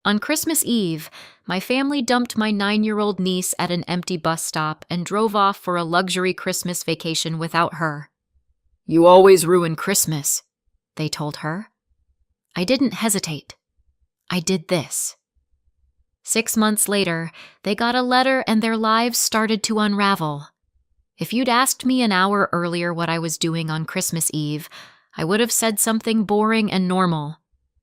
On Christmas Eve, my family dumped my 9-year-old niece at an empty bus stop and drove off for a luxury Christmas vacation without her. "You always ruin Christmas," they told her. I didn't hesitate. I did this. 6 months later, they got a letter and their lives started to unravel. If you'd asked me an hour earlier what I was doing on Christmas Eve, I would have said something boring and normal.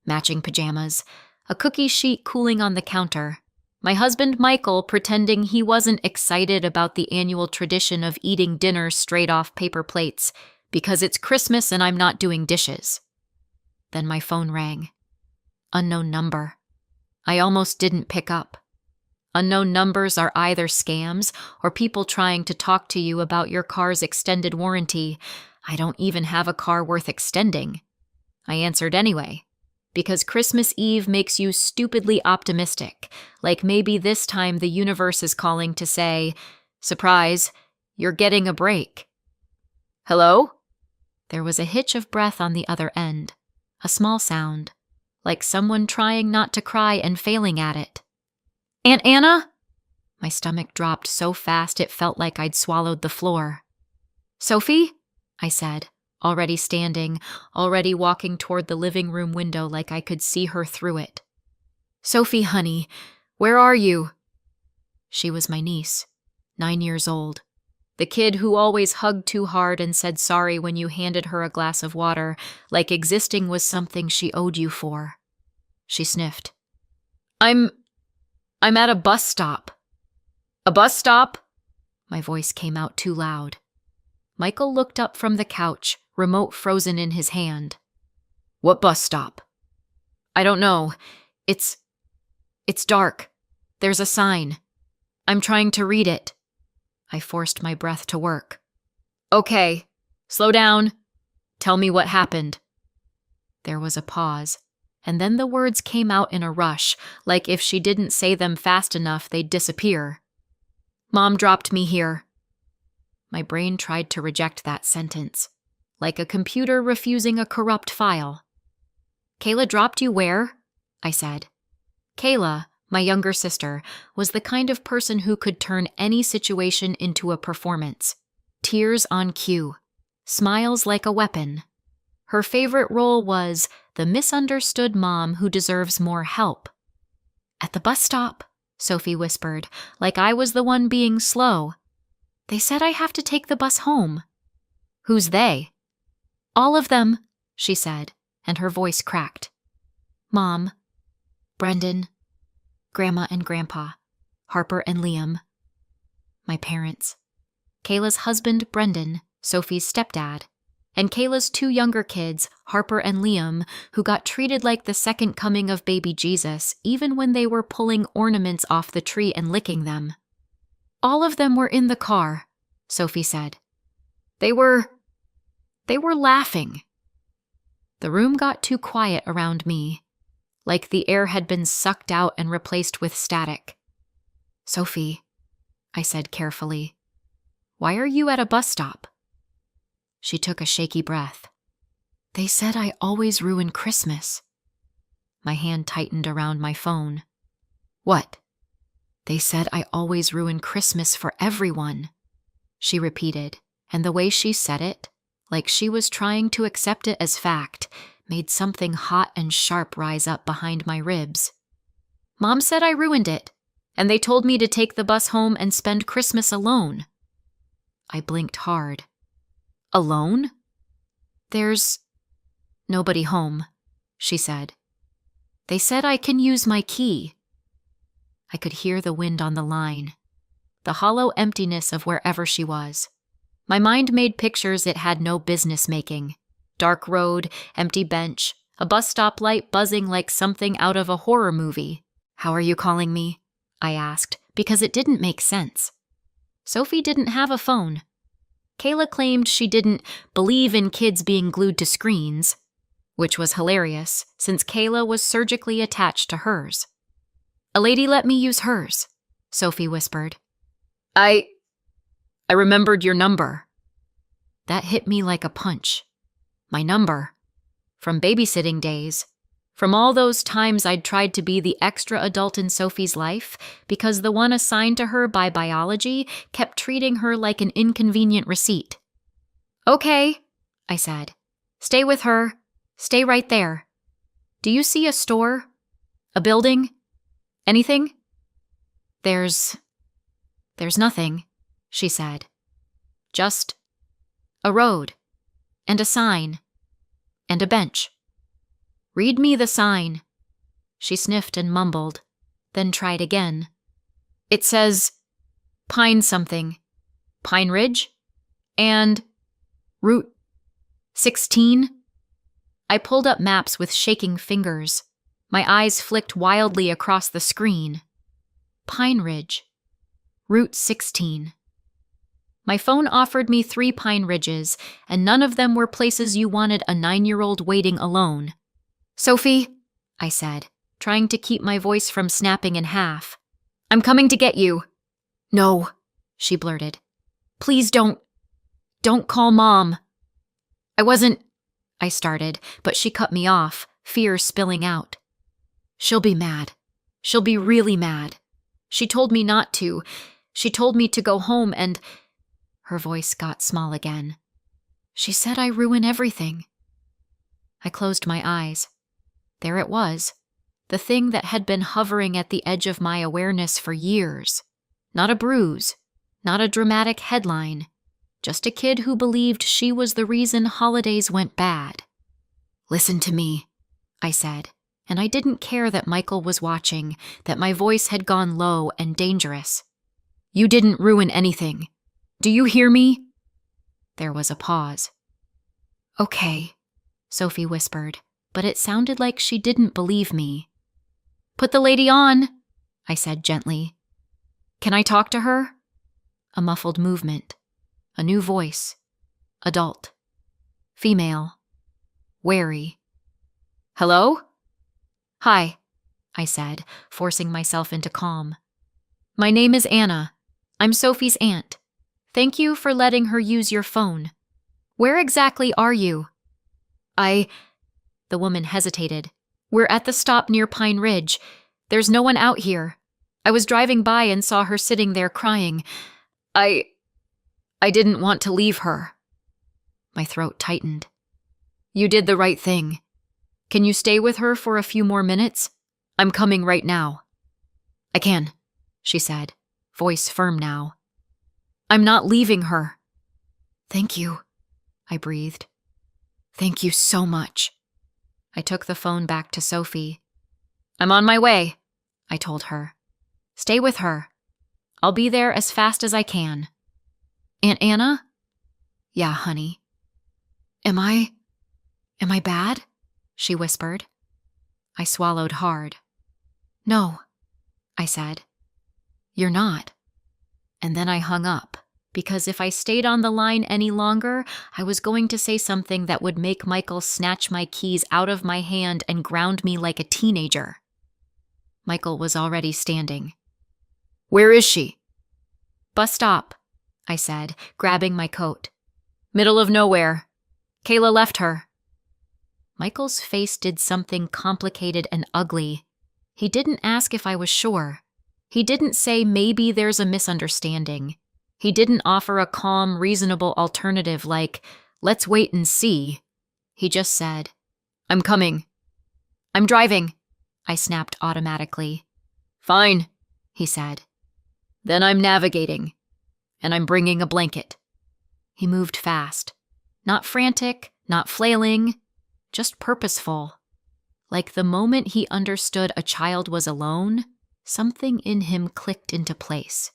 Matching pajamas, a cookie sheet cooling on the counter, my husband Michael pretending he wasn't excited about the annual tradition of eating dinner straight off paper plates because it's Christmas and I'm not doing dishes. Then my phone rang. Unknown number. I almost didn't pick up. Unknown numbers are either scams or people trying to talk to you about your car's extended warranty. I don't even have a car worth extending. I answered anyway, because Christmas Eve makes you stupidly optimistic, like maybe this time the universe is calling to say, "Surprise, you're getting a break." "Hello?" There was a hitch of breath on the other end, a small sound, like someone trying not to cry and failing at it. "Aunt Anna?" My stomach dropped so fast it felt like I'd swallowed the floor. "Sophie?" I said, already standing, already walking toward the living room window like I could see her through it. "Sophie, honey, where are you?" She was my niece, 9 years old. The kid who always hugged too hard and said sorry when you handed her a glass of water, like existing was something she owed you for. She sniffed. I'm at a bus stop." "A bus stop?" My voice came out too loud. Michael looked up from the couch, remote frozen in his hand. "What bus stop?" "I don't know. It's dark. There's a sign. I'm trying to read it." I forced my breath to work. "Okay, slow down. Tell me what happened." There was a pause, and then the words came out in a rush, like if she didn't say them fast enough, they'd disappear. "Mom dropped me here." My brain tried to reject that sentence, like a computer refusing a corrupt file. "Kayla dropped you where?" I said. Kayla, my younger sister, was the kind of person who could turn any situation into a performance. Tears on cue. Smiles like a weapon. Her favorite role was the misunderstood mom who deserves more help. "At the bus stop," Sophie whispered, like I was the one being slow. "They said I have to take the bus home." "Who's they?" "All of them," she said, and her voice cracked. "Mom, Brendan, Grandma and Grandpa, Harper and Liam." My parents. Kayla's husband, Brendan, Sophie's stepdad, and Kayla's 2 younger kids, Harper and Liam, who got treated like the second coming of baby Jesus, even when they were pulling ornaments off the tree and licking them. "All of them were in the car," Sophie said. They were laughing." The room got too quiet around me, like the air had been sucked out and replaced with static. "Sophie," I said carefully, "why are you at a bus stop?" She took a shaky breath. "They said I always ruin Christmas." My hand tightened around my phone. "What?" "They said I always ruin Christmas for everyone," she repeated, and the way she said it, like she was trying to accept it as fact, made something hot and sharp rise up behind my ribs. "Mom said I ruined it, and they told me to take the bus home and spend Christmas alone." I blinked hard. "Alone?" "There's nobody home," she said. "They said I can use my key." I could hear the wind on the line, the hollow emptiness of wherever she was. My mind made pictures it had no business making. Dark road, empty bench, a bus stop light buzzing like something out of a horror movie. "How are you calling me?" I asked, because it didn't make sense. Sophie didn't have a phone. Kayla claimed she didn't believe in kids being glued to screens, which was hilarious since Kayla was surgically attached to hers. "A lady let me use hers," Sophie whispered. I remembered your number." That hit me like a punch. My number. From babysitting days. From all those times I'd tried to be the extra adult in Sophie's life because the one assigned to her by biology kept treating her like an inconvenient receipt. Okay, I said. Stay with her. Stay right there. Do you see a store? A building? Anything? There's nothing, she said. Just a road, and a sign, and a bench. Read me the sign. She sniffed and mumbled, then tried again. It says Pine something, Pine Ridge, and Route 16. I pulled up maps with shaking fingers. My eyes flicked wildly across the screen. Pine Ridge, Route 16. My phone offered me 3 Pine Ridges, and none of them were places you wanted a 9-year-old waiting alone. Sophie, I said, trying to keep my voice from snapping in half. I'm coming to get you. No, she blurted. Please don't call Mom. I started, but she cut me off, fear spilling out. She'll be mad. She'll be really mad. She told me not to. She told me to go home and... Her voice got small again. She said I ruin everything. I closed my eyes. There it was, the thing that had been hovering at the edge of my awareness for years. Not a bruise, not a dramatic headline, just a kid who believed she was the reason holidays went bad. Listen to me, I said, and I didn't care that Michael was watching, that my voice had gone low and dangerous. You didn't ruin anything. Do you hear me? There was a pause. Okay, Sophie whispered, but it sounded like she didn't believe me. Put the lady on, I said gently. Can I talk to her? A muffled movement. A new voice. Adult. Female. Wary. Hello? Hi, I said, forcing myself into calm. My name is Anna. I'm Sophie's aunt. Thank you for letting her use your phone. Where exactly are you? The woman hesitated. We're at the stop near Pine Ridge. There's no one out here. I was driving by and saw her sitting there crying. I didn't want to leave her. My throat tightened. You did the right thing. Can you stay with her for a few more minutes? I'm coming right now. I can, she said, voice firm now. I'm not leaving her. Thank you, I breathed. Thank you so much. I took the phone back to Sophie. I'm on my way, I told her. Stay with her. I'll be there as fast as I can. Aunt Anna? Yeah, honey. Am I bad? She whispered. I swallowed hard. No, I said. You're not. And then I hung up, because if I stayed on the line any longer, I was going to say something that would make Michael snatch my keys out of my hand and ground me like a teenager. Michael was already standing. Where is she? Bus stop, I said, grabbing my coat. Middle of nowhere. Kayla left her. Michael's face did something complicated and ugly. He didn't ask if I was sure. He didn't say maybe there's a misunderstanding. He didn't offer a calm, reasonable alternative like, let's wait and see. He just said, I'm coming. I'm driving, I snapped automatically. Fine, he said. Then I'm navigating, and I'm bringing a blanket. He moved fast. Not frantic, not flailing, just purposeful. Like the moment he understood a child was alone, something in him clicked into place.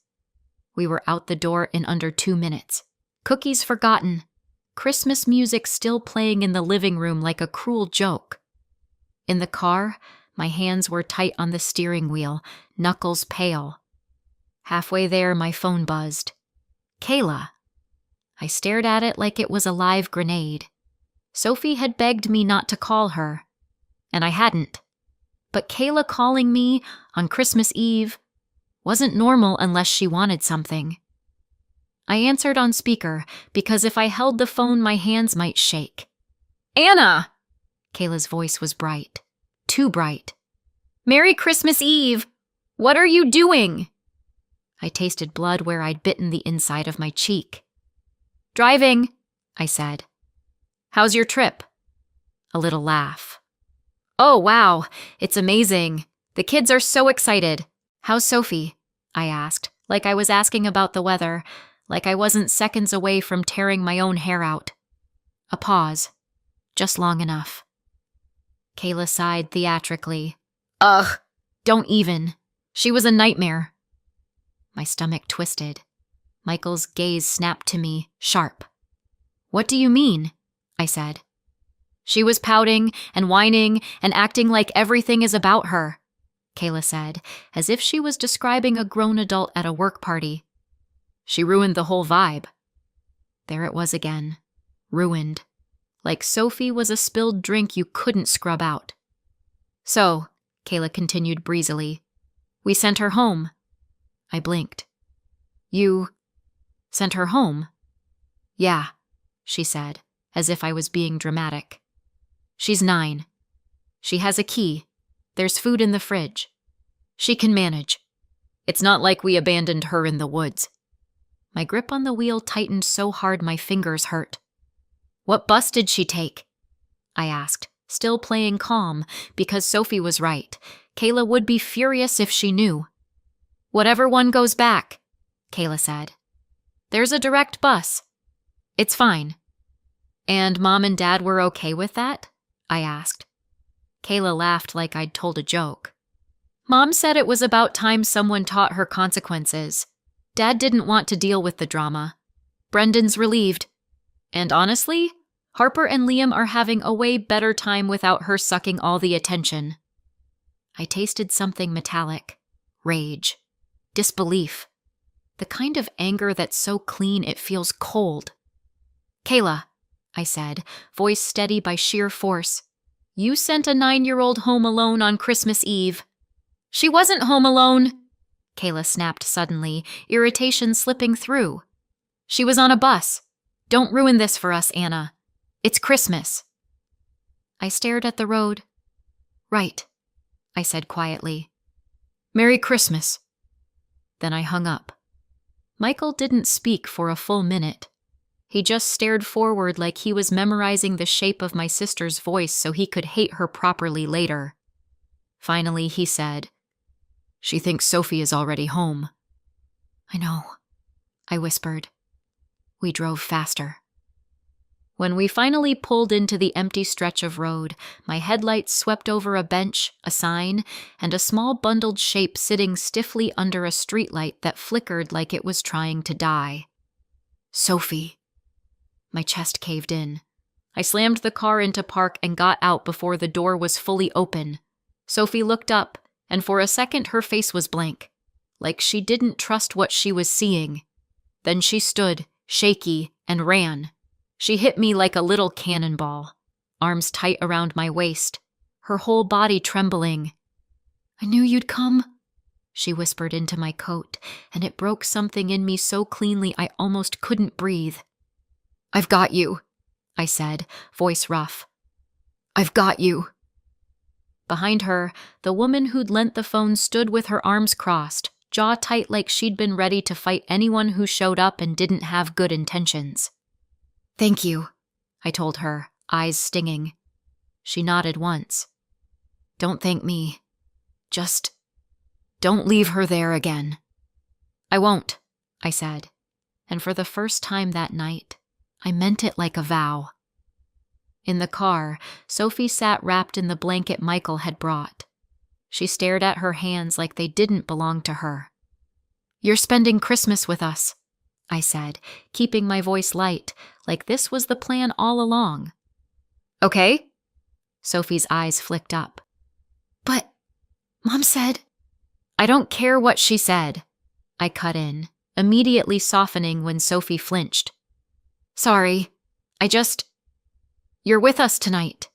We were out the door in under 2 minutes. Cookies forgotten. Christmas music still playing in the living room like a cruel joke. In the car, my hands were tight on the steering wheel, knuckles pale. Halfway there, my phone buzzed. Kayla. I stared at it like it was a live grenade. Sophie had begged me not to call her, and I hadn't. But Kayla calling me on Christmas Eve wasn't normal unless she wanted something. I answered on speaker because if I held the phone, my hands might shake. Anna! Kayla's voice was bright. too bright. "Merry Christmas Eve! What are you doing?" I tasted blood where I'd bitten the inside of my cheek. "Driving," I said. "How's your trip?" A little laugh. "Oh, wow, it's amazing. The kids are so excited. How's Sophie?" I asked, like I was asking about the weather, like I wasn't seconds away from tearing my own hair out. A pause, just long enough. Kayla sighed theatrically. "Ugh, don't even. She was a nightmare." My stomach twisted. Michael's gaze snapped to me, sharp. "What do you mean?" I said. "She was pouting and whining and acting like everything is about her," Kayla said, as if she was describing a grown adult at a work party. "She ruined the whole vibe." There it was again. Ruined. Like Sophie was a spilled drink you couldn't scrub out. "So," Kayla continued breezily, "we sent her home." I blinked. "You sent her home?" "Yeah," she said, as if I was being dramatic. "She's 9. She has a key. There's food in the fridge. She can manage. It's not like we abandoned her in the woods." My grip on the wheel tightened so hard my fingers hurt. "What bus did she take?" I asked, still playing calm, because Sophie was right. Kayla would be furious if she knew. "Whatever one goes back," Kayla said. "There's a direct bus. It's fine." "And Mom and Dad were okay with that?" I asked. Kayla laughed like I'd told a joke. "Mom said it was about time someone taught her consequences. Dad didn't want to deal with the drama. Brendan's relieved. And honestly, Harper and Liam are having a way better time without her sucking all the attention." I tasted something metallic. Rage. Disbelief. The kind of anger that's so clean it feels cold. "Kayla," I said, voice steady by sheer force, "you sent a 9-year-old home alone on Christmas Eve." "She wasn't home alone," Kayla snapped suddenly, irritation slipping through. "She was on a bus. Don't ruin this for us, Anna. It's Christmas." I stared at the road. "Right," I said quietly. "Merry Christmas." Then I hung up. Michael didn't speak for a full minute. He just stared forward like he was memorizing the shape of my sister's voice so he could hate her properly later. Finally, he said, "She thinks Sophie is already home." "I know," I whispered. We drove faster. When we finally pulled into the empty stretch of road, my headlights swept over a bench, a sign, and a small bundled shape sitting stiffly under a streetlight that flickered like it was trying to die. "Sophie." My chest caved in. I slammed the car into park and got out before the door was fully open. Sophie looked up, and for a second her face was blank, like she didn't trust what she was seeing. Then she stood, shaky, and ran. She hit me like a little cannonball, arms tight around my waist, her whole body trembling. "I knew you'd come," she whispered into my coat, and it broke something in me so cleanly I almost couldn't breathe. "I've got you," I said, voice rough. "I've got you." Behind her, the woman who'd lent the phone stood with her arms crossed, jaw tight like she'd been ready to fight anyone who showed up and didn't have good intentions. "Thank you," I told her, eyes stinging. She nodded once. "Don't thank me. Just don't leave her there again." "I won't," I said, and for the first time that night, I meant it like a vow. In the car, Sophie sat wrapped in the blanket Michael had brought. She stared at her hands like they didn't belong to her. "You're spending Christmas with us," I said, keeping my voice light, like this was the plan all along. "Okay?" Sophie's eyes flicked up. "But Mom said—" "I don't care what she said," I cut in, immediately softening when Sophie flinched. "Sorry, you're with us tonight."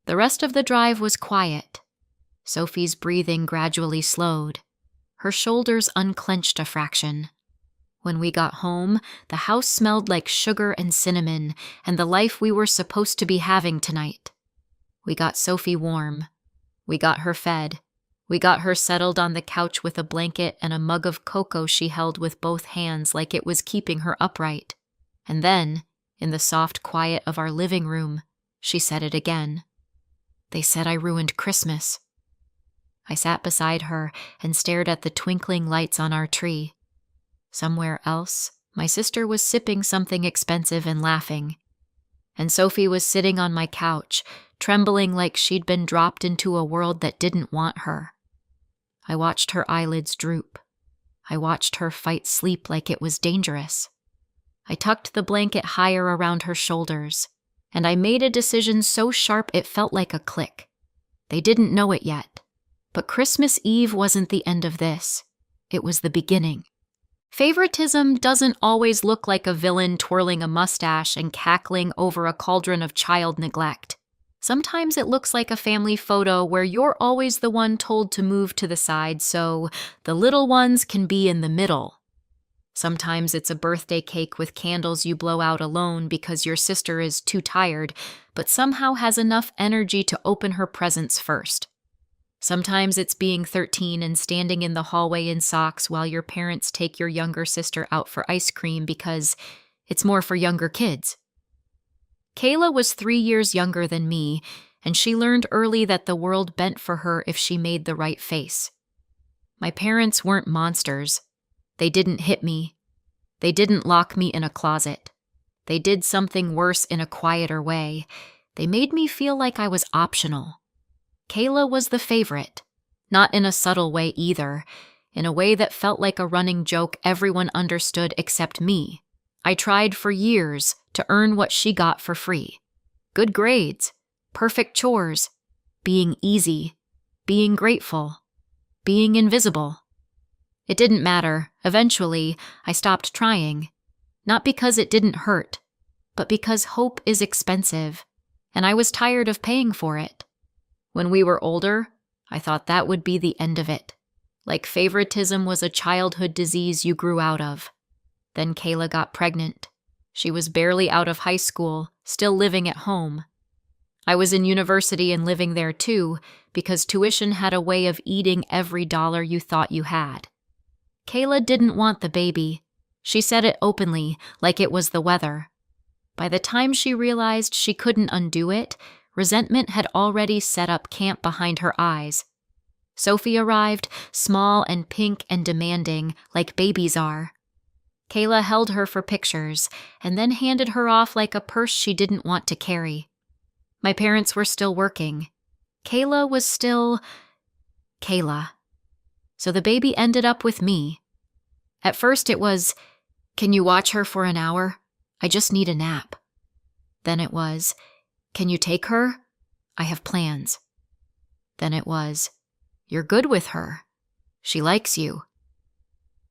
The rest of the drive was quiet. Sophie's breathing gradually slowed. Her shoulders unclenched a fraction. When we got home, the house smelled like sugar and cinnamon and the life we were supposed to be having tonight. We got Sophie warm, We got her fed. We got her settled on the couch with a blanket and a mug of cocoa she held with both hands like it was keeping her upright. And then, in the soft quiet of our living room, she said it again. They said I ruined Christmas. I sat beside her and stared at the twinkling lights on our tree. Somewhere else, my sister was sipping something expensive and laughing. And Sophie was sitting on my couch, trembling like she'd been dropped into a world that didn't want her. I watched her eyelids droop. I watched her fight sleep like it was dangerous. I tucked the blanket higher around her shoulders, and I made a decision so sharp it felt like a click. They didn't know it yet, but Christmas Eve wasn't the end of this. It was the beginning. Favoritism doesn't always look like a villain twirling a mustache and cackling over a cauldron of child neglect. Sometimes it looks like a family photo where you're always the one told to move to the side so the little ones can be in the middle. Sometimes it's a birthday cake with candles you blow out alone because your sister is too tired, but somehow has enough energy to open her presents first. Sometimes it's being 13 and standing in the hallway in socks while your parents take your younger sister out for ice cream because it's more for younger kids. Kayla was 3 years younger than me, and she learned early that the world bent for her if she made the right face. My parents weren't monsters. They didn't hit me. They didn't lock me in a closet. They did something worse in a quieter way. They made me feel like I was optional. Kayla was the favorite, not in a subtle way either, in a way that felt like a running joke everyone understood except me. I tried for years to earn what she got for free. Good grades, perfect chores, being easy, being grateful, being invisible. It didn't matter. Eventually, I stopped trying. Not because it didn't hurt, but because hope is expensive, and I was tired of paying for it. When we were older, I thought that would be the end of it. Like favoritism was a childhood disease you grew out of. Then Kayla got pregnant. She was barely out of high school, still living at home. I was in university and living there too, because tuition had a way of eating every dollar you thought you had. Kayla didn't want the baby. She said it openly, like it was the weather. By the time she realized she couldn't undo it, resentment had already set up camp behind her eyes. Sophie arrived, small and pink and demanding, like babies are. Kayla held her for pictures, and then handed her off like a purse she didn't want to carry. My parents were still working. Kayla was still Kayla. So the baby ended up with me. At first it was, "Can you watch her for an hour? I just need a nap." Then it was, "Can you take her? I have plans." Then it was, "You're good with her. She likes you."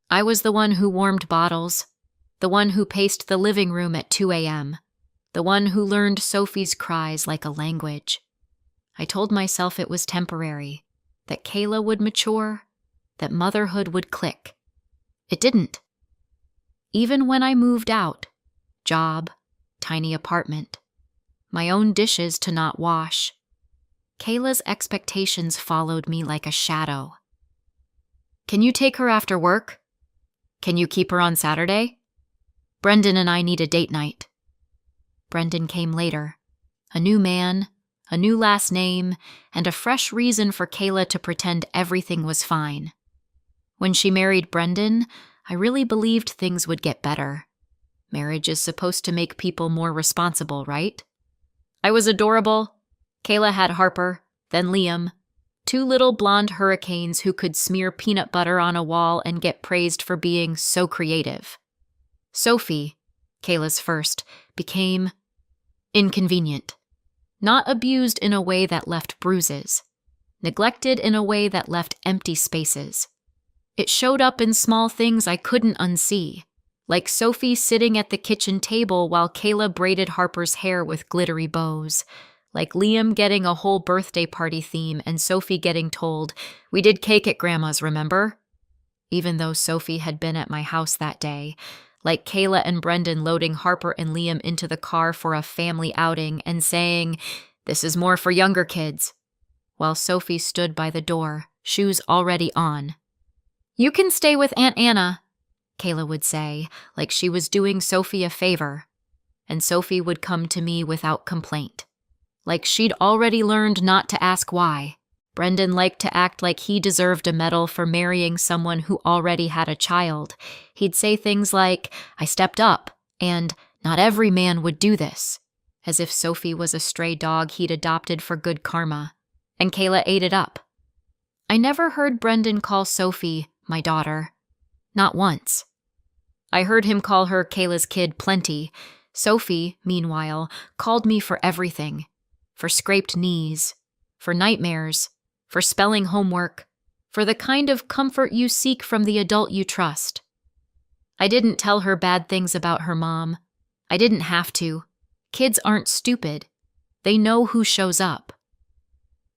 I was the one who warmed bottles, the one who paced the living room at 2 a.m., the one who learned Sophie's cries like a language. I told myself it was temporary, that Kayla would mature, that motherhood would click. It didn't. Even when I moved out, job, tiny apartment, my own dishes to not wash, Kayla's expectations followed me like a shadow. "Can you take her after work? Can you keep her on Saturday? Brendan and I need a date night." Brendan came later. A new man, a new last name, and a fresh reason for Kayla to pretend everything was fine. When she married Brendan, I really believed things would get better. Marriage is supposed to make people more responsible, right? I was adorable. Kayla had Harper, then Liam, 2 little blonde hurricanes who could smear peanut butter on a wall and get praised for being so creative. Sophie, Kayla's first, became inconvenient. Not abused in a way that left bruises. Neglected in a way that left empty spaces. It showed up in small things I couldn't unsee, like Sophie sitting at the kitchen table while Kayla braided Harper's hair with glittery bows, like Liam getting a whole birthday party theme and Sophie getting told, "We did cake at Grandma's, remember?" Even though Sophie had been at my house that day, like Kayla and Brendan loading Harper and Liam into the car for a family outing and saying, "This is more for younger kids." while Sophie stood by the door, shoes already on. "You can stay with Aunt Anna," Kayla would say, like she was doing Sophie a favor. And Sophie would come to me without complaint, like she'd already learned not to ask why. Brendan liked to act like he deserved a medal for marrying someone who already had a child. He'd say things like, "I stepped up," and "not every man would do this," as if Sophie was a stray dog he'd adopted for good karma. And Kayla ate it up. I never heard Brendan call Sophie my daughter. Not once. I heard him call her Kayla's kid plenty. Sophie, meanwhile, called me for everything. For scraped knees. For nightmares. For spelling homework. For the kind of comfort you seek from the adult you trust. I didn't tell her bad things about her mom. I didn't have to. Kids aren't stupid. They know who shows up.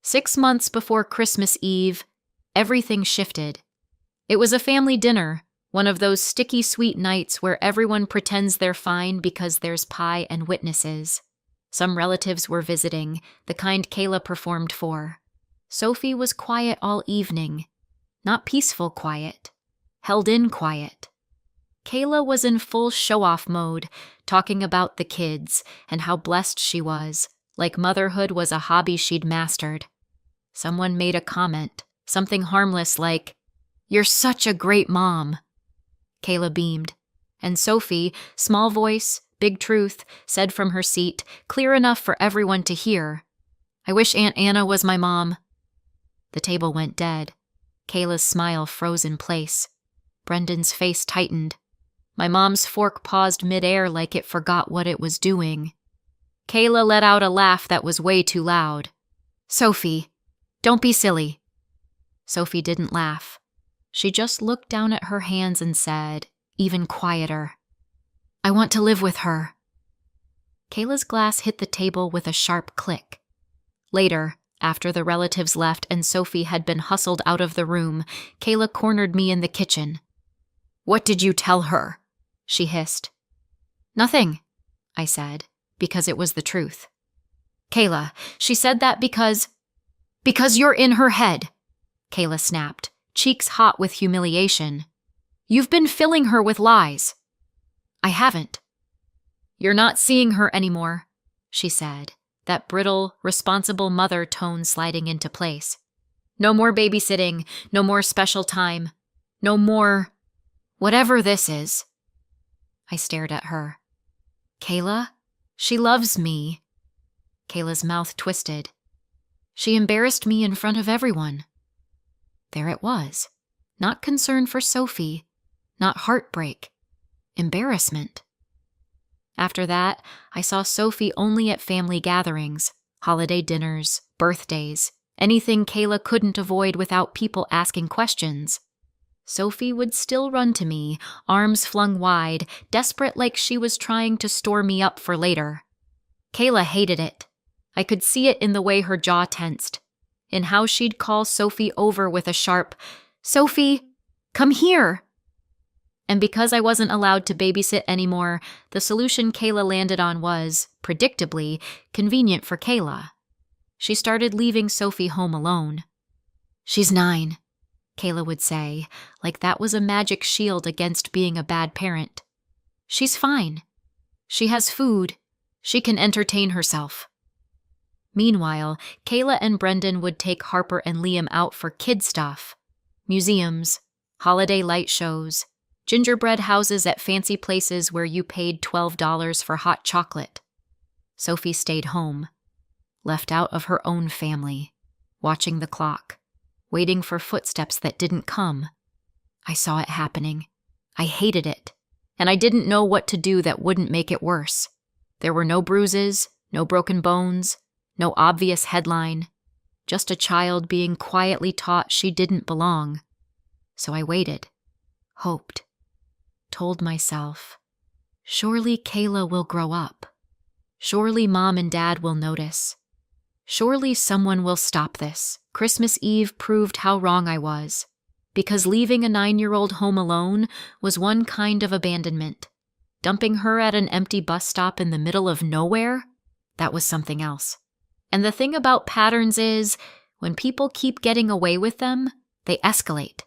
6 months before Christmas Eve, everything shifted. It was a family dinner, one of those sticky sweet nights where everyone pretends they're fine because there's pie and witnesses. Some relatives were visiting, the kind Kayla performed for. Sophie was quiet all evening. Not peaceful quiet. Held in quiet. Kayla was in full show-off mode, talking about the kids and how blessed she was, like motherhood was a hobby she'd mastered. Someone made a comment, something harmless like, "You're such a great mom." Kayla beamed, and Sophie, small voice, big truth, said from her seat, clear enough for everyone to hear, "I wish Aunt Anna was my mom." The table went dead. Kayla's smile froze in place. Brendan's face tightened. My mom's fork paused midair like it forgot what it was doing. Kayla let out a laugh that was way too loud. "Sophie, don't be silly." Sophie didn't laugh. She just looked down at her hands and said, even quieter, "I want to live with her." Kayla's glass hit the table with a sharp click. Later, after the relatives left and Sophie had been hustled out of the room, Kayla cornered me in the kitchen. "What did you tell her?" she hissed. "Nothing," I said, because it was the truth. "Kayla, she said that because you're in her head," Kayla snapped, cheeks hot with humiliation. "You've been filling her with lies." "I haven't." "You're not seeing her anymore," she said, that brittle, responsible mother tone sliding into place. "No more babysitting, no more special time, no more whatever this is." I stared at her. "Kayla, she loves me." Kayla's mouth twisted. "She embarrassed me in front of everyone." There it was. Not concern for Sophie. Not heartbreak. Embarrassment. After that, I saw Sophie only at family gatherings, holiday dinners, birthdays, anything Kayla couldn't avoid without people asking questions. Sophie would still run to me, arms flung wide, desperate like she was trying to store me up for later. Kayla hated it. I could see it in the way her jaw tensed, in how she'd call Sophie over with a sharp, "Sophie, come here!" And because I wasn't allowed to babysit anymore, the solution Kayla landed on was, predictably, convenient for Kayla. She started leaving Sophie home alone. "She's 9, Kayla would say, like that was a magic shield against being a bad parent. "She's fine. She has food. She can entertain herself." Meanwhile, Kayla and Brendan would take Harper and Liam out for kid stuff. Museums, holiday light shows, gingerbread houses at fancy places where you paid $12 for hot chocolate. Sophie stayed home, left out of her own family, watching the clock, waiting for footsteps that didn't come. I saw it happening. I hated it, and I didn't know what to do that wouldn't make it worse. There were no bruises, no broken bones, no obvious headline, just a child being quietly taught she didn't belong. So I waited, hoped, told myself, surely Kayla will grow up. Surely Mom and Dad will notice. Surely someone will stop this. Christmas Eve proved how wrong I was, because leaving a 9-year-old home alone was one kind of abandonment. Dumping her at an empty bus stop in the middle of nowhere, that was something else. And the thing about patterns is, When people keep getting away with them, they escalate.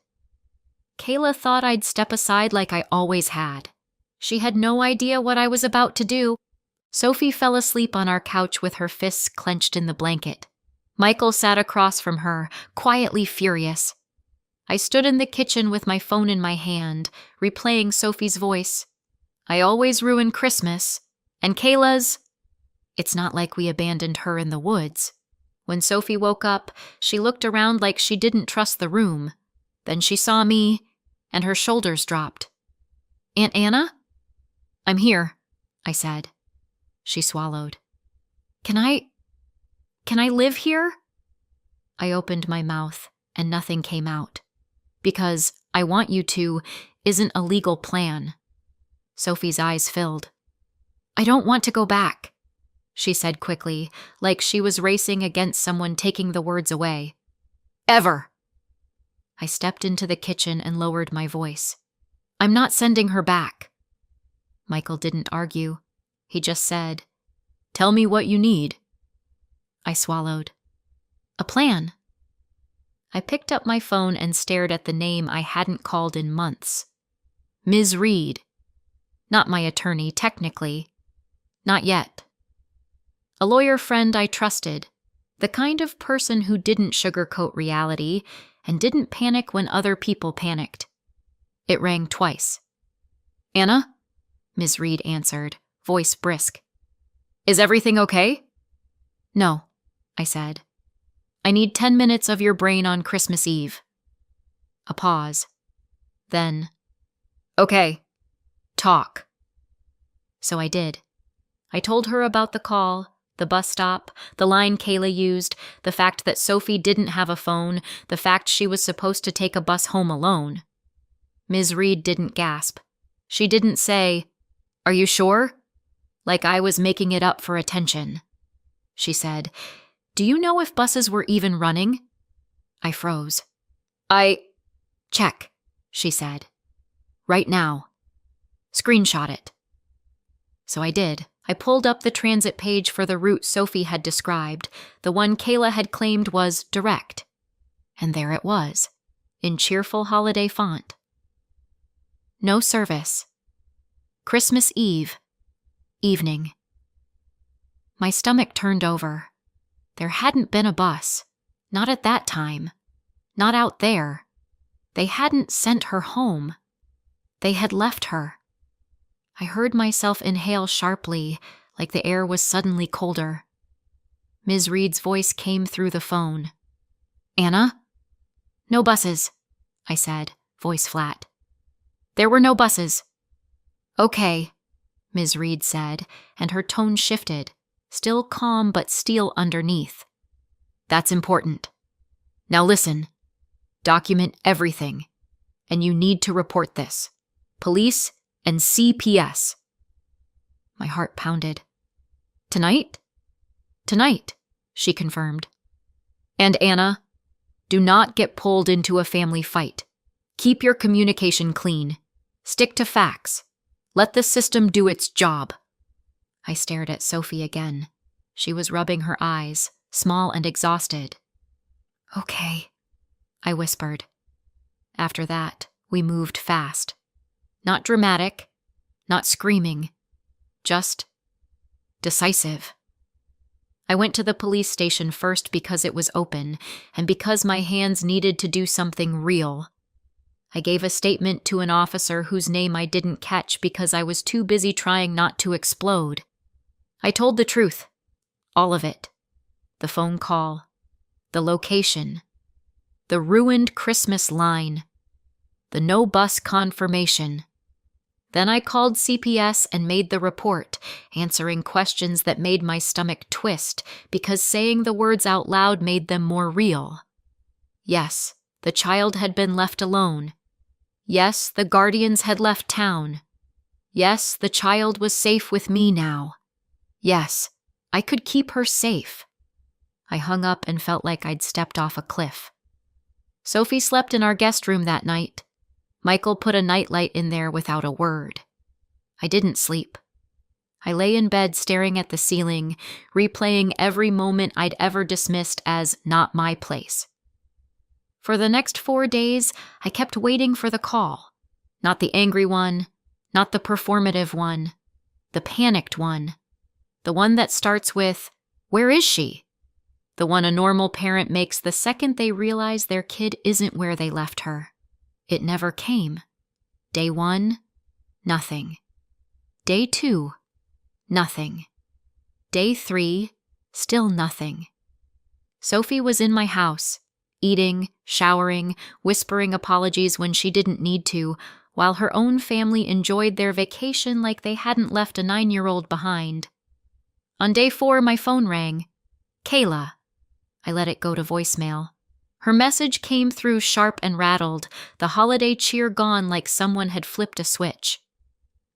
Kayla thought I'd step aside like I always had. She had no idea what I was about to do. Sophie fell asleep on our couch with her fists clenched in the blanket. Michael sat across from her, quietly furious. I stood in the kitchen with my phone in my hand, replaying Sophie's voice. I always ruin Christmas. And Kayla's... It's not like we abandoned her in the woods. When Sophie woke up, she looked around like she didn't trust the room. Then she saw me, and her shoulders dropped. "Aunt Anna?" "I'm here," I said. She swallowed. Can I live here?" I opened my mouth, and nothing came out. Because "I want you to" isn't a legal plan. Sophie's eyes filled. "I don't want to go back," she said quickly, like she was racing against someone taking the words away. "Ever." I stepped into the kitchen and lowered my voice. "I'm not sending her back." Michael didn't argue. He just said, "Tell me what you need." I swallowed. "A plan." I picked up my phone and stared at the name I hadn't called in months. Ms. Reed. Not my attorney, technically. Not yet. A lawyer friend I trusted, the kind of person who didn't sugarcoat reality and didn't panic when other people panicked. It rang twice. "Anna?" Ms. Reed answered, voice brisk. "Is everything okay?" "No," I said. "I need 10 minutes of your brain on Christmas Eve." A pause. Then, "Okay, talk." So I did. I told her about the call, the bus stop, the line Kayla used, the fact that Sophie didn't have a phone, the fact she was supposed to take a bus home alone. Ms. Reed didn't gasp. She didn't say, "Are you sure?" like I was making it up for attention. She said, "Do you know if buses were even running?" I froze. Check, she said. "Right now. Screenshot it." So I did. I pulled up the transit page for the route Sophie had described, the one Kayla had claimed was direct. And there it was, in cheerful holiday font. No service. Christmas Eve. Evening. My stomach turned over. There hadn't been a bus. Not at that time. Not out there. They hadn't sent her home. They had left her. I heard myself inhale sharply, like the air was suddenly colder. Ms. Reed's voice came through the phone. "Anna?" "No buses," I said, voice flat. "There were no buses." "Okay," Ms. Reed said, and her tone shifted, still calm but steel underneath. "That's important. Now listen. Document everything. And you need to report this. Police and CPS." My heart pounded. "Tonight?" "Tonight," she confirmed. "And Anna, do not get pulled into a family fight. Keep your communication clean. Stick to facts. Let the system do its job." I stared at Sophie again. She was rubbing her eyes, small and exhausted. "Okay," I whispered. After that, we moved fast. Not dramatic, not screaming, just decisive. I went to the police station first because it was open, and because my hands needed to do something real. I gave a statement to an officer whose name I didn't catch because I was too busy trying not to explode. I told the truth. All of it. The phone call. The location. The ruined Christmas line. The no bus confirmation. Then I called CPS and made the report, answering questions that made my stomach twist because saying the words out loud made them more real. Yes, the child had been left alone. Yes, the guardians had left town. Yes, the child was safe with me now. Yes, I could keep her safe. I hung up and felt like I'd stepped off a cliff. Sophie slept in our guest room that night. Michael put a nightlight in there without a word. I didn't sleep. I lay in bed staring at the ceiling, replaying every moment I'd ever dismissed as not my place. For the next 4 days, I kept waiting for the call. Not the angry one, not the performative one, the panicked one. The one that starts with, "Where is she?" The one a normal parent makes the second they realize their kid isn't where they left her. It never came. Day 1, nothing. Day 2, nothing. Day 3, still nothing. Sophie was in my house, eating, showering, whispering apologies when she didn't need to, while her own family enjoyed their vacation like they hadn't left a 9-year-old behind. On day 4, my phone rang. Kayla. I let it go to voicemail. Her message came through sharp and rattled, the holiday cheer gone like someone had flipped a switch.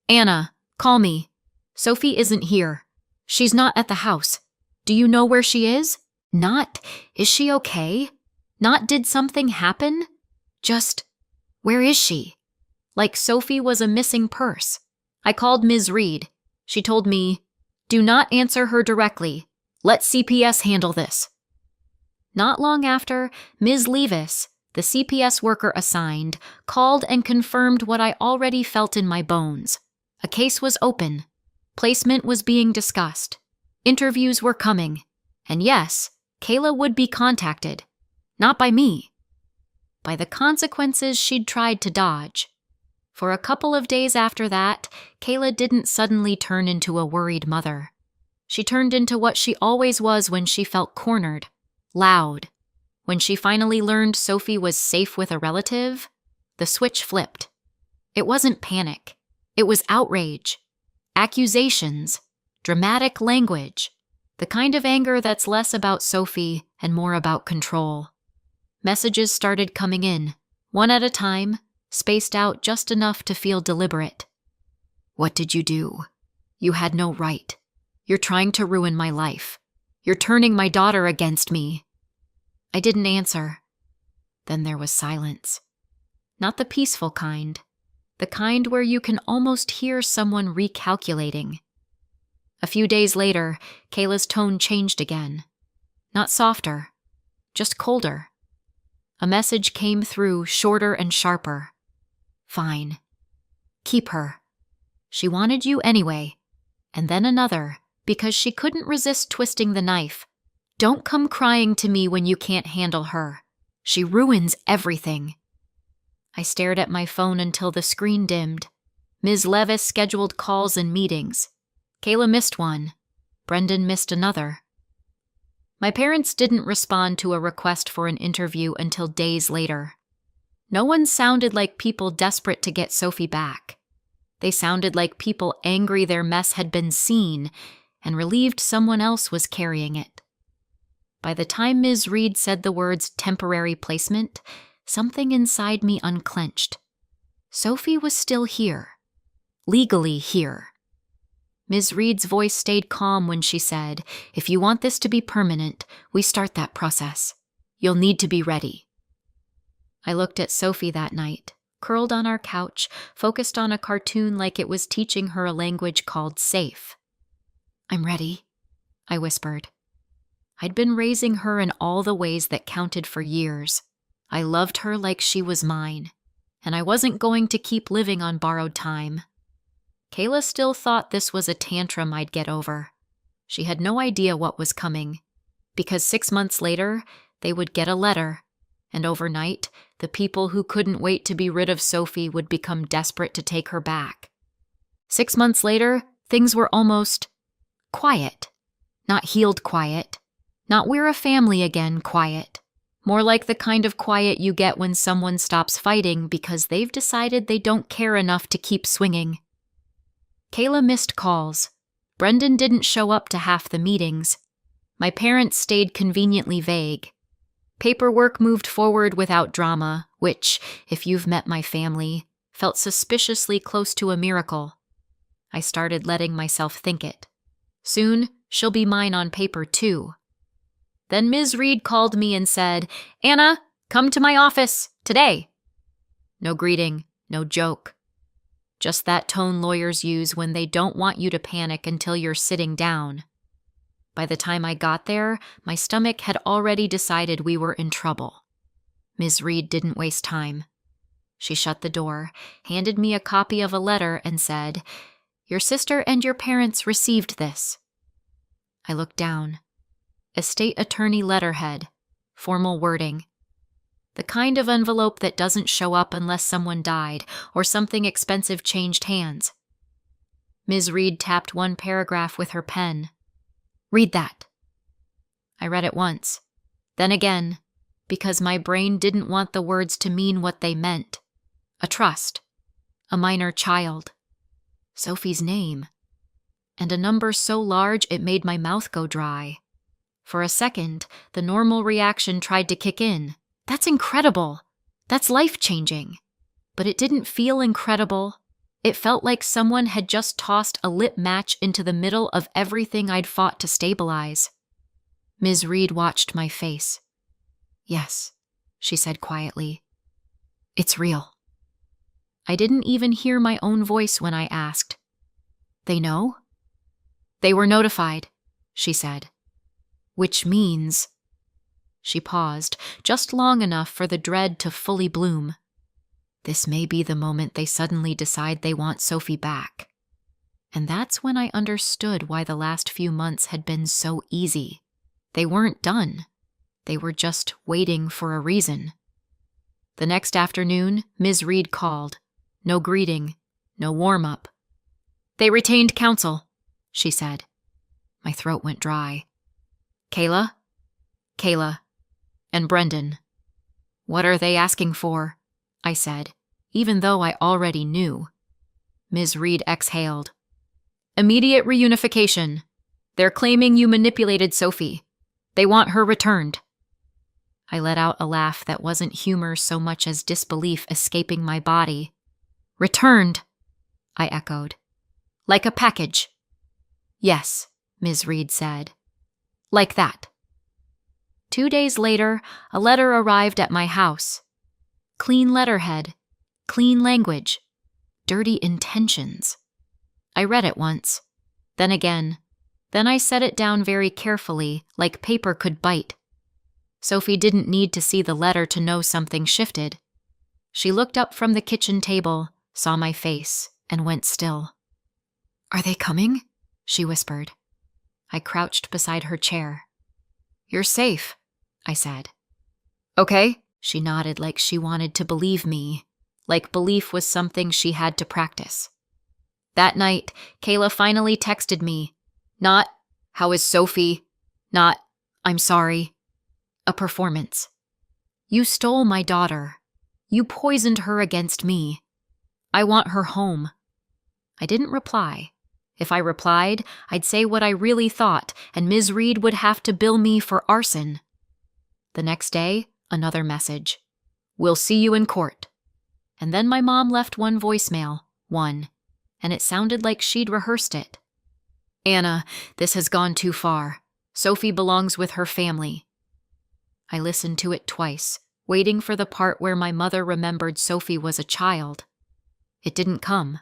Anna, call me. Sophie isn't here. She's not at the house. Do you know where she is? Not, is she okay? Not, did something happen? Just, where is she? Like Sophie was a missing purse. I called Ms. Reed. She told me, do not answer her directly. Let CPS handle this. Not long after, Ms. Levis, the CPS worker assigned, called and confirmed what I already felt in my bones. A case was open. Placement was being discussed. Interviews were coming. And yes, Kayla would be contacted. Not by me. By the consequences she'd tried to dodge. For a couple of days after that, Kayla didn't suddenly turn into a worried mother. She turned into what she always was when she felt cornered. Loud. When she finally learned Sophie was safe with a relative, the switch flipped. It wasn't panic. It was outrage. Accusations. Dramatic language. The kind of anger that's less about Sophie and more about control. Messages started coming in, one at a time, spaced out just enough to feel deliberate. What did you do? You had no right. You're trying to ruin my life. You're turning my daughter against me. I didn't answer. Then there was silence. Not the peaceful kind. The kind where you can almost hear someone recalculating. A few days later, Kayla's tone changed again. Not softer, just colder. A message came through, shorter and sharper. Fine. Keep her. She wanted you anyway. And then another, because she couldn't resist twisting the knife. Don't come crying to me when you can't handle her. She ruins everything. I stared at my phone until the screen dimmed. Ms. Levis scheduled calls and meetings. Kayla missed one. Brendan missed another. My parents didn't respond to a request for an interview until days later. No one sounded like people desperate to get Sophie back. They sounded like people angry their mess had been seen and relieved someone else was carrying it. By the time Ms. Reed said the words temporary placement, something inside me unclenched. Sophie was still here. Legally here. Ms. Reed's voice stayed calm when she said, if you want this to be permanent, we start that process. You'll need to be ready. I looked at Sophie that night, curled on our couch, focused on a cartoon like it was teaching her a language called safe. I'm ready, I whispered. I'd been raising her in all the ways that counted for years. I loved her like she was mine, and I wasn't going to keep living on borrowed time. Kayla still thought this was a tantrum I'd get over. She had no idea what was coming, because 6 months later, they would get a letter, and overnight, the people who couldn't wait to be rid of Sophie would become desperate to take her back. 6 months later, things were almost quiet. Not healed quiet. Not we're a family again quiet. More like the kind of quiet you get when someone stops fighting because they've decided they don't care enough to keep swinging. Kayla missed calls. Brendan didn't show up to half the meetings. My parents stayed conveniently vague. Paperwork moved forward without drama, which, if you've met my family, felt suspiciously close to a miracle. I started letting myself think it. Soon, she'll be mine on paper too. Then Ms. Reed called me and said, Anna, come to my office, today. No greeting, no joke. Just that tone lawyers use when they don't want you to panic until you're sitting down. By the time I got there, my stomach had already decided we were in trouble. Ms. Reed didn't waste time. She shut the door, handed me a copy of a letter, and said, "Your sister and your parents received this." I looked down. Estate attorney letterhead, formal wording. The kind of envelope that doesn't show up unless someone died or something expensive changed hands. Ms. Reed tapped one paragraph with her pen. "Read that." I read it once, then again, because my brain didn't want the words to mean what they meant. A trust, a minor child, Sophie's name, and a number so large it made my mouth go dry. For a second, the normal reaction tried to kick in. That's incredible. That's life-changing. But it didn't feel incredible. It felt like someone had just tossed a lit match into the middle of everything I'd fought to stabilize. Ms. Reed watched my face. "Yes," she said quietly. "It's real." I didn't even hear my own voice when I asked, "They know?" "They were notified," she said. "Which means—" She paused, just long enough for the dread to fully bloom. "This may be the moment they suddenly decide they want Sophie back." And that's when I understood why the last few months had been so easy. They weren't done. They were just waiting for a reason. The next afternoon, Ms. Reed called. No greeting, no warm-up. "They retained counsel," she said. My throat went dry. "Kayla? Kayla. And Brendan." "What are they asking for?" I said, even though I already knew. Ms. Reed exhaled. "Immediate reunification. They're claiming you manipulated Sophie. They want her returned." I let out a laugh that wasn't humor so much as disbelief escaping my body. "Returned," I echoed. "Like a package." "Yes," Ms. Reed said. "Like that." 2 days later, a letter arrived at my house. Clean letterhead, clean language, dirty intentions. I read it once, then again. Then I set it down very carefully, like paper could bite. Sophie didn't need to see the letter to know something shifted. She looked up from the kitchen table, saw my face, and went still. "Are they coming?" she whispered. I crouched beside her chair. "You're safe," I said. "Okay," she nodded like she wanted to believe me, like belief was something she had to practice. That night, Kayla finally texted me. Not, "How is Sophie?" Not, "I'm sorry." A performance. "You stole my daughter. You poisoned her against me. I want her home." I didn't reply. If I replied, I'd say what I really thought, and Ms. Reed would have to bill me for arson. The next day, another message. "We'll see you in court." And then my mom left one voicemail, and it sounded like she'd rehearsed it. "Anna, this has gone too far. Sophie belongs with her family." I listened to it twice, waiting for the part where my mother remembered Sophie was a child. It didn't come.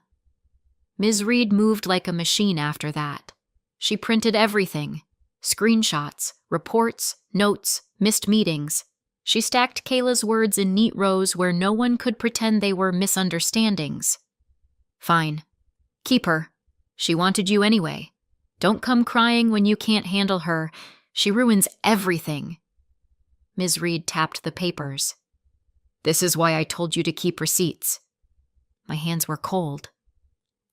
Ms. Reed moved like a machine after that. She printed everything. Screenshots, reports, notes, missed meetings. She stacked Kayla's words in neat rows where no one could pretend they were misunderstandings. "Fine. Keep her. She wanted you anyway. Don't come crying when you can't handle her. She ruins everything." Ms. Reed tapped the papers. "This is why I told you to keep receipts." My hands were cold.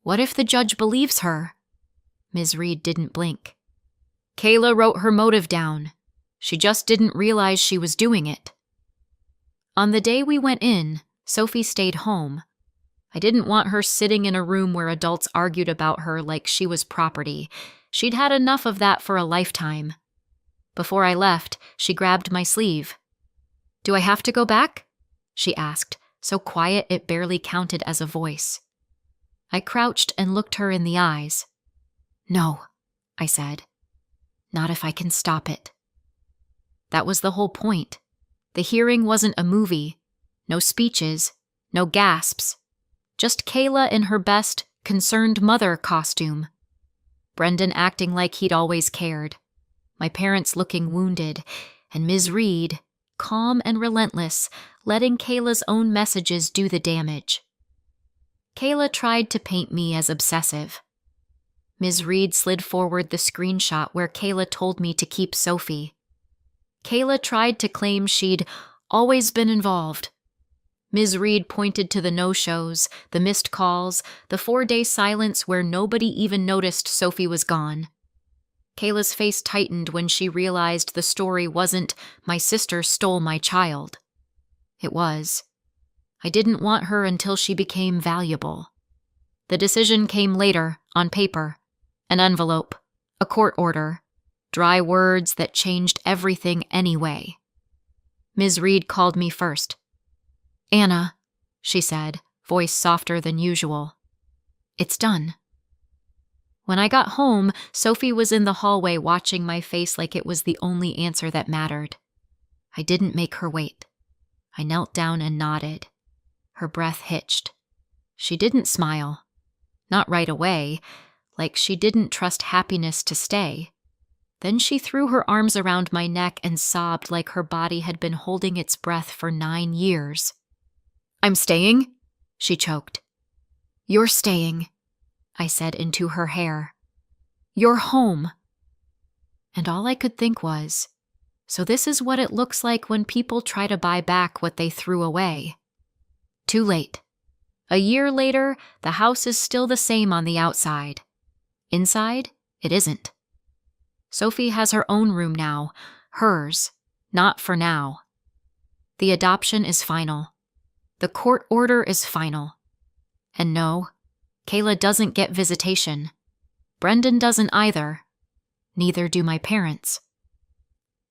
What if the judge believes her? Ms. Reed didn't blink. Kayla wrote her motive down. She just didn't realize she was doing it. On the day we went in, Sophie stayed home. I didn't want her sitting in a room where adults argued about her like she was property. She'd had enough of that for a lifetime. Before I left, she grabbed my sleeve. "Do I have to go back?" she asked, so quiet it barely counted as a voice. I crouched and looked her in the eyes. "No," I said. "Not if I can stop it." That was the whole point. The hearing wasn't a movie. No speeches, no gasps. Just Kayla in her best, concerned mother costume. Brendan acting like he'd always cared. My parents looking wounded, and Ms. Reed, calm and relentless, letting Kayla's own messages do the damage. Kayla tried to paint me as obsessive. Ms. Reed slid forward the screenshot where Kayla told me to keep Sophie. Kayla tried to claim she'd always been involved. Ms. Reed pointed to the no-shows, the missed calls, the 4-day silence where nobody even noticed Sophie was gone. Kayla's face tightened when she realized the story wasn't, "My sister stole my child." It was, "I didn't want her until she became valuable." The decision came later, on paper. An envelope, a court order, dry words that changed everything anyway. Ms. Reed called me first. "Anna," she said, voice softer than usual. "It's done." When I got home, Sophie was in the hallway watching my face like it was the only answer that mattered. I didn't make her wait. I knelt down and nodded. Her breath hitched. She didn't smile. Not right away, like she didn't trust happiness to stay. Then she threw her arms around my neck and sobbed like her body had been holding its breath for 9 years. "I'm staying," she choked. "You're staying," I said into her hair. "You're home." And all I could think was, so this is what it looks like when people try to buy back what they threw away. Too late. A year later, the house is still the same on the outside. Inside, it isn't. Sophie has her own room now, hers, not for now. The adoption is final. The court order is final. And no, Kayla doesn't get visitation. Brendan doesn't either. Neither do my parents.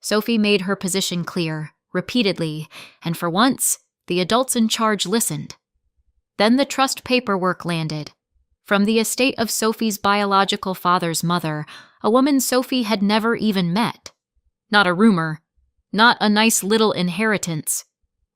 Sophie made her position clear, repeatedly, and for once, the adults in charge listened. Then the trust paperwork landed. From the estate of Sophie's biological father's mother, a woman Sophie had never even met. Not a rumor. Not a nice little inheritance.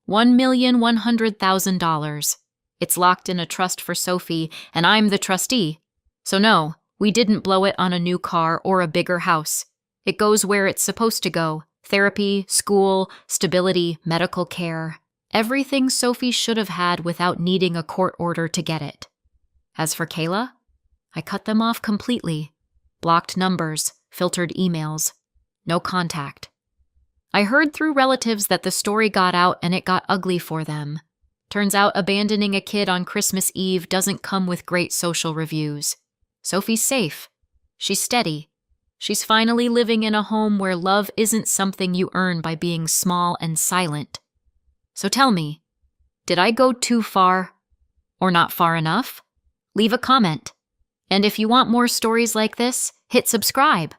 $1,100,000. It's locked in a trust for Sophie, and I'm the trustee. So no, we didn't blow it on a new car or a bigger house. It goes where it's supposed to go. Therapy, school, stability, medical care. Everything Sophie should have had without needing a court order to get it. As for Kayla, I cut them off completely. Blocked numbers, filtered emails. No contact. I heard through relatives that the story got out and it got ugly for them. Turns out abandoning a kid on Christmas Eve doesn't come with great social reviews. Sophie's safe. She's steady. She's finally living in a home where love isn't something you earn by being small and silent. So tell me, did I go too far? Or not far enough? Leave a comment. And if you want more stories like this, hit subscribe.